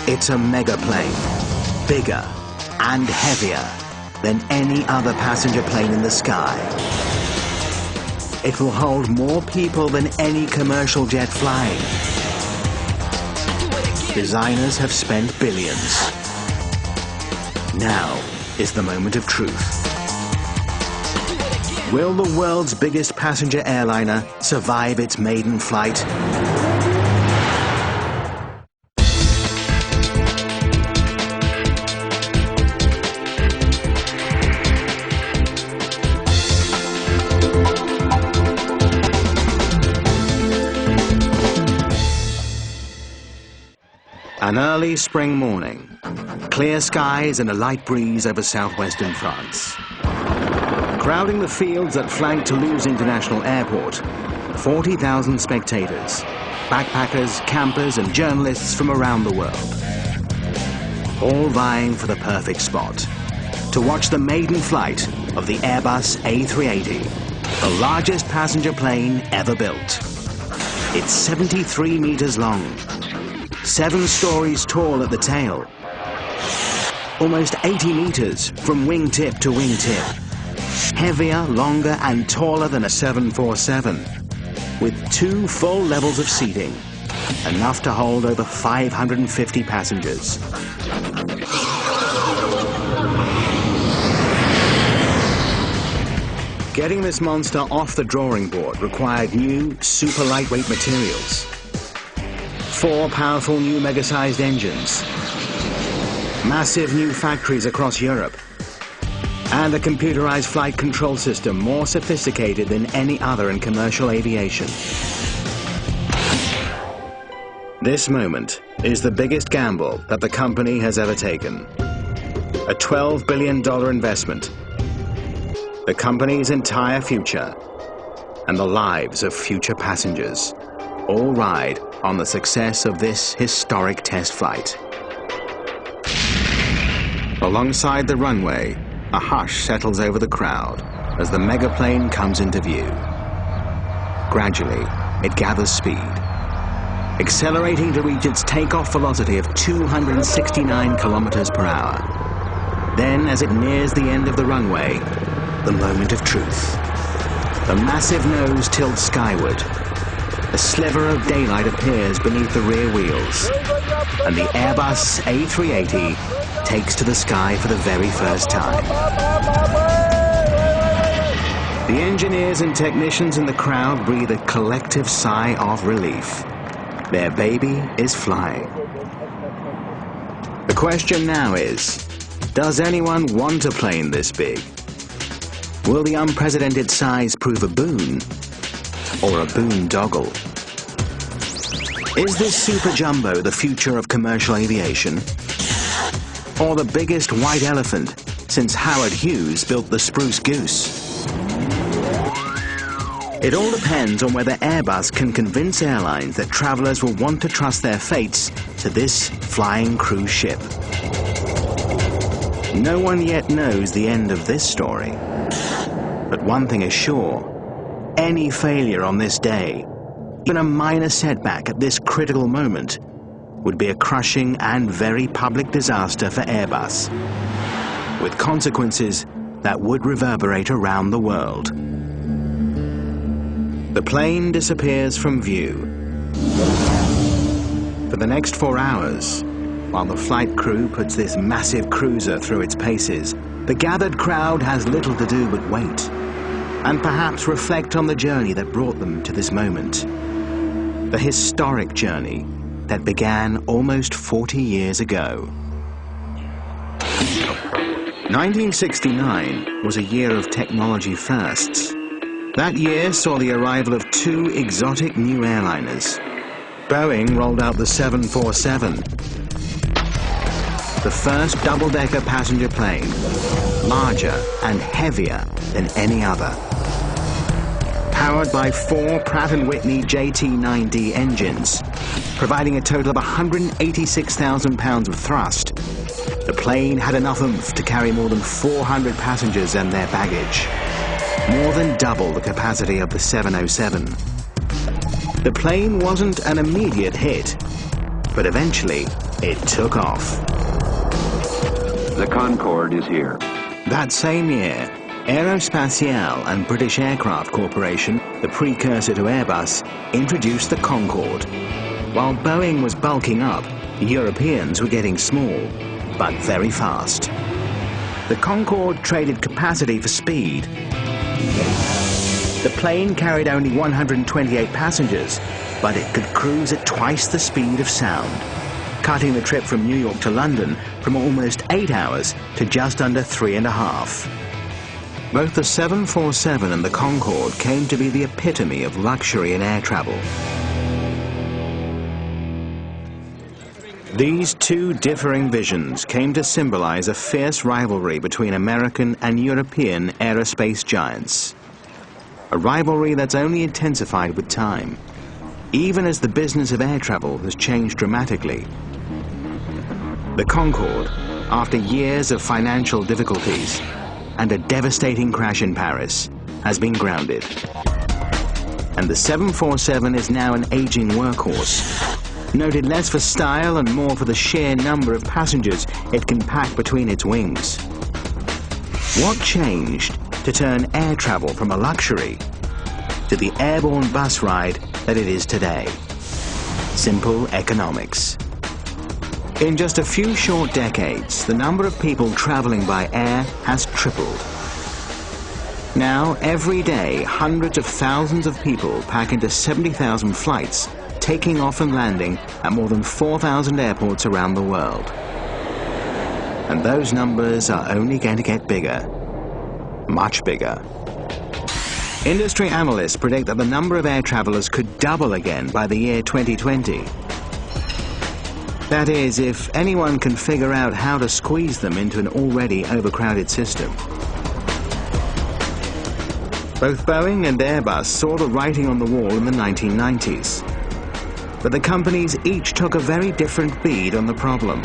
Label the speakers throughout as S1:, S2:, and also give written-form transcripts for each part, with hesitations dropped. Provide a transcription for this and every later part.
S1: It's a mega plane, bigger and heavier than any other passenger plane in the sky. It will hold more people than any commercial jet flying. Designers have spent billions. Now is the moment of truth. Will the world's biggest passenger airliner survive its maiden flight? An early spring morning, clear skies and a light breeze over southwestern France. Crowding the fields that flank Toulouse International Airport, 40,000 spectators, backpackers, campers and journalists from around the world. All vying for the perfect spot to watch the maiden flight of the Airbus A380, the largest passenger plane ever built. It's 73 meters long, 7 stories tall at the tail, almost 80 meters from wingtip to wingtip, heavier, longer and taller than a 747, with 2 full levels of seating, enough to hold over 550 passengers. Getting this monster off the drawing board required new, super lightweight materials. 4 powerful new mega-sized engines, massive new factories across Europe, and a computerized flight control system more sophisticated than any other in commercial aviation. This moment is the biggest gamble that the company has ever taken. A $12 billion investment, the company's entire future, and the lives of future passengers all ride on the success of this historic test flight. Alongside the runway, a hush settles over the crowd as the megaplane comes into view. Gradually, it gathers speed, accelerating to reach its takeoff velocity of 269 kilometers per hour. Then, as it nears the end of the runway, the moment of truth. The massive nose tilts skyward. A sliver of daylight appears beneath the rear wheels, and the Airbus A380 takes to the sky for the very first time. The engineers and technicians in the crowd breathe a collective sigh of relief. Their baby is flying. The question now is, does anyone want a plane this big? Will the unprecedented size prove a boon or a boondoggle? Is this super jumbo the future of commercial aviation? Or the biggest white elephant since Howard Hughes built the Spruce Goose? It all depends on whether Airbus can convince airlines that travelers will want to trust their fates to this flying cruise ship. No one yet knows the end of this story. But one thing is sure, any failure on this day, even a minor setback at this critical moment, would be a crushing and very public disaster for Airbus, with consequences that would reverberate around the world. The plane disappears from view. For the next 4 hours, while the flight crew puts this massive cruiser through its paces, the gathered crowd has little to do but wait, and perhaps reflect on the journey that brought them to this moment. The historic journey that began almost 40 years ago. 1969 was a year of technology firsts. That year saw the arrival of 2 exotic new airliners. Boeing rolled out the 747, the first double-decker passenger plane, larger and heavier than any other. Powered by 4 Pratt & Whitney JT9D engines, providing a total of 186,000 pounds of thrust, the plane had enough oomph to carry more than 400 passengers and their baggage, more than double the capacity of the 707. The plane wasn't an immediate hit, But eventually, it took off.
S2: The Concorde is here.
S1: That same year, Aerospatiale and British Aircraft Corporation, the precursor to Airbus, introduced the Concorde. While Boeing was bulking up, the Europeans were getting small, but very fast. The Concorde traded capacity for speed. The plane carried only 128 passengers, but it could cruise at twice the speed of sound, cutting the trip from New York to London from almost 8 hours to just under 3.5. Both the 747 and the Concorde came to be the epitome of luxury in air travel. These two differing visions came to symbolize a fierce rivalry between American and European aerospace giants. A rivalry that's only intensified with time, even as the business of air travel has changed dramatically. The Concorde, after years of financial difficulties and a devastating crash in Paris, has been grounded. And the 747 is now an aging workhorse, noted less for style and more for the sheer number of passengers it can pack between its wings. What changed to turn air travel from a luxury to the airborne bus ride that it is today? Simple economics. In just a few short decades, the number of people traveling by air has tripled. Now, every day, hundreds of thousands of people pack into 70,000 flights, taking off and landing at more than 4,000 airports around the world. And those numbers are only going to get bigger, much bigger. Industry analysts predict that the number of air travelers could double again by the year 2020. That is, if anyone can figure out how to squeeze them into an already overcrowded system. Both Boeing and Airbus saw the writing on the wall in the 1990s. But the companies each took a very different bead on the problem.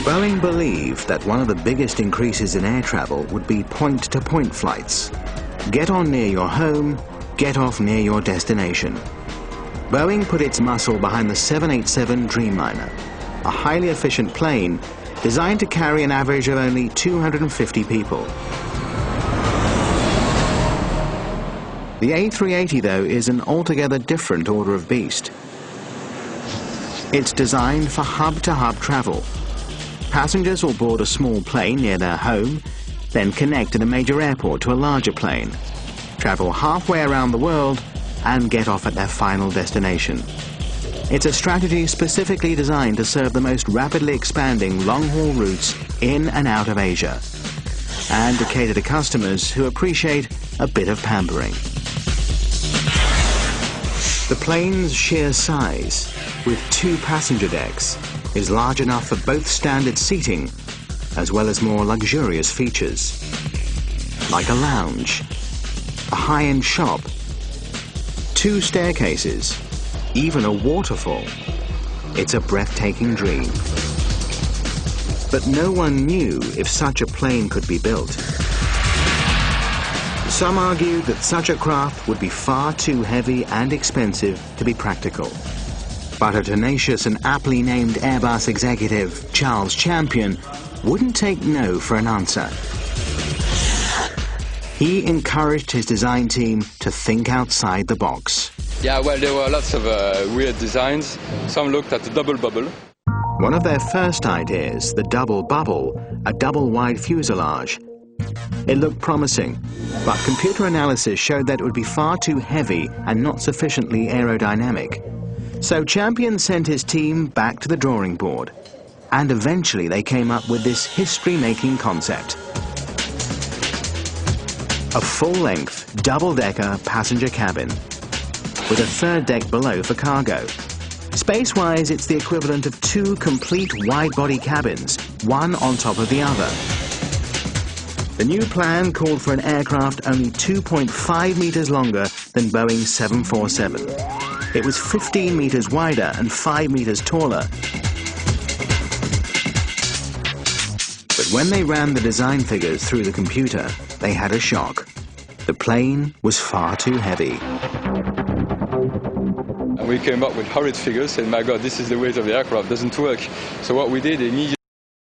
S1: Boeing believed that one of the biggest increases in air travel would be point-to-point flights. Get on near your home, get off near your destination. Boeing put its muscle behind the 787 Dreamliner, a highly efficient plane designed to carry an average of only 250 people. The A380, though, is an altogether different order of beast. It's designed for hub-to-hub travel. Passengers will board a small plane near their home, then connect at a major airport to a larger plane, travel halfway around the world, and get off at their final destination. It's a strategy specifically designed to serve the most rapidly expanding long-haul routes in and out of Asia, and to cater to customers who appreciate a bit of pampering. The plane's sheer size, with 2 passenger decks, is large enough for both standard seating as well as more luxurious features, like a lounge, a high-end shop, 2 staircases, even a waterfall. It's a breathtaking dream. But no one knew if such a plane could be built. Some argued that such a craft would be far too heavy and expensive to be practical. But a tenacious and aptly named Airbus executive, Charles Champion, wouldn't take no for an answer. He encouraged his design team to think outside the box.
S3: Yeah, well, there were lots of weird designs. Some looked at the double bubble.
S1: One of their first ideas, the double bubble, a double-wide fuselage. It looked promising, but computer analysis showed that it would be far too heavy and not sufficiently aerodynamic. So Champion sent his team back to the drawing board, and eventually they came up with this history-making concept. A full-length, double-decker passenger cabin, with a third deck below for cargo. Space-wise, it's the equivalent of 2 complete wide-body cabins, one on top of the other. The new plan called for an aircraft only 2.5 meters longer than Boeing's 747. It was 15 meters wider and 5 meters taller. But when they ran the design figures through the computer, they had a shock. The plane was far too heavy.
S3: We we came up with horrid figures, saying, my God, this is the weight of the aircraft, doesn't work. So what we did, immediately